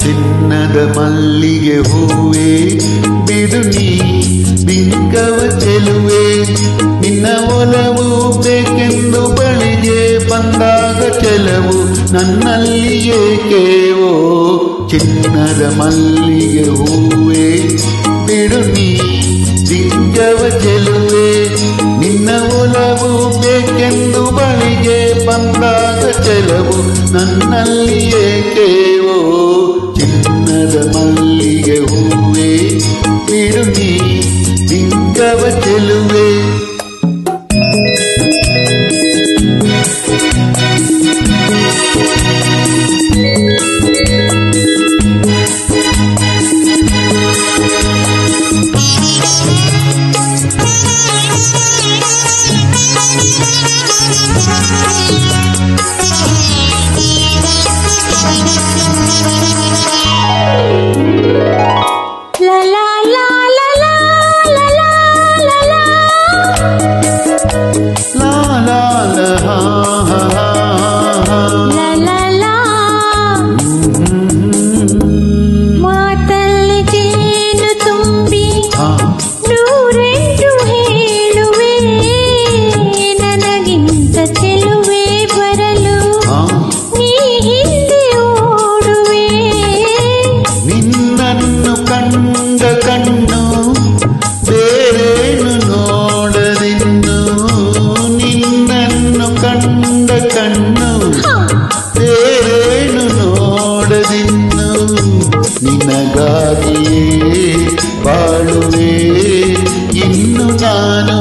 ಚಿನ್ನದ ಮಲ್ಲಿಗೆ ಹೂವೇ ಬಿಡು ನೀ ಬಿಂಕವ ಚೆಲುವೆ, ನಿನ್ನ ಒಲವು ಬೇಕೆಂದು ಬಳಿಗೆ ಬಂದಾಗ ಚೆಲವು ನನ್ನಲ್ಲಿ ಏಕೆವೋ. ಚಿನ್ನದ ಮಲ್ಲಿಗೆ ಹೂವೇ ಬಿಡು ನೀ ಬಿಂಕವ ಚೆಲುವೆ, ನಿನ್ನ ಒಲವು ಬೇಕೆಂದು ಬಳಿಗೆ ಬಂದಾಗ ಚೆಲವು ನನ್ನಲ್ಲಿ ಏಕೆವೋ. ಚಿನ್ನದ ಮಲ್ಲಿಗೆ ಹೂವೇ ಬಿಡು ನೀ ಬಿಂಕವ ಚೆಲುವೆ. ಕಣ್ಣು ಬೇರೇನು ನೋಡದಿನ್ನು, ನಿನ್ನನ್ನು ಕಂಡ ಕಣ್ಣು ಬೇರೇನು ನೋಡದಿನ್ನು. ನಿನಗಾಗಿಯೇ ಬಾಳುವೆ ಇನ್ನು ನಾನು.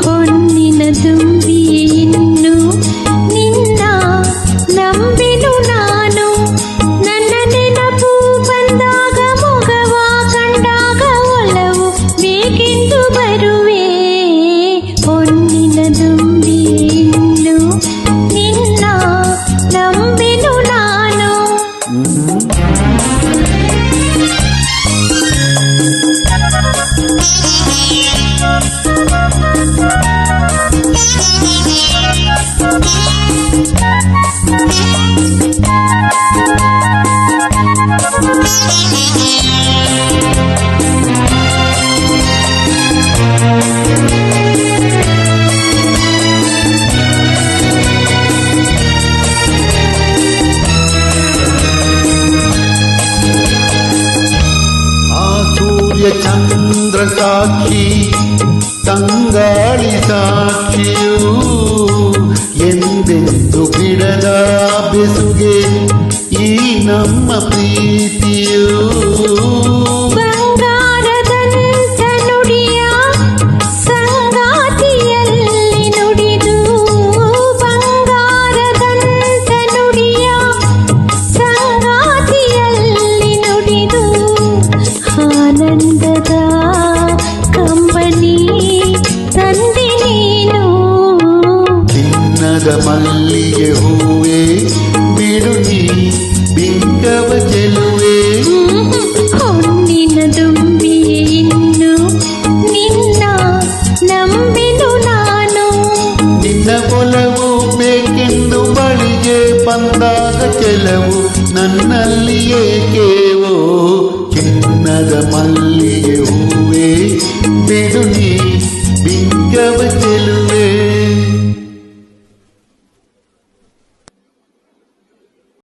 ಹೊನ್ನಿನ ತುಂಬಿಯೇ ಇನ್ನು ನಿನ್ನ ನಂಬೆನು ನಾನು. ನನ್ನ ನೆನಪು ಬಂದಾಗ ಮೊಗವ ಕಂಡಾಗ ಒಲವು ಬೇಕೆಂದು ಬರುವೆ. ಹೊನ್ನಿನ ತುಂಬಿಯೇ ಇನ್ನು ನಿನ್ನ ನಂಬೆನು ನಾನು. ಚಂದ್ರ ಸಾಕ್ಷಿ ತಂಗಾಳಿ ಸಾಕ್ಷಿಯು, ಎಂದೆಂದು ಬಿಡದ ಬೆಸುಗೆ ಈ ನಮ್ಮ ಪ್ರೀತಿಯು. ಬಂಗಾರದಂತ ನುಡಿಯ ಸಂಗಾತಿಯಲ್ಲಿ ನುಡಿದು, ಬಂಗಾರದಂತ ನುಡಿಯ ಸಂಗಾತಿಯಲ್ಲಿ ನುಡಿದು, ಆನಂದದ ಕಂಬನಿ ತಂದೆ ನೀನು. ಚಿನ್ನದ ಮಲ್ಲಿಗೆ ಹೂವೇ ಬಿಡು ನೀ ಬಿಂಕವ ಚೆಲುವೆ. ಹೊನ್ನಿನ ದುಂಬಿಯೇ ಇನ್ನು ನಿನ್ನ ನಂಬೆನು ನಾನು. ನಿನ್ನ ಒಲವು ಬೇಕೆಂದು ಬಳಿಗೆ ಬಂದಾಗ ಚೆಲವು ನನ್ನಲ್ಲಿ ಏಕೆವೋ. ಚಿನ್ನದ ಮಲ್ಲಿಗೆ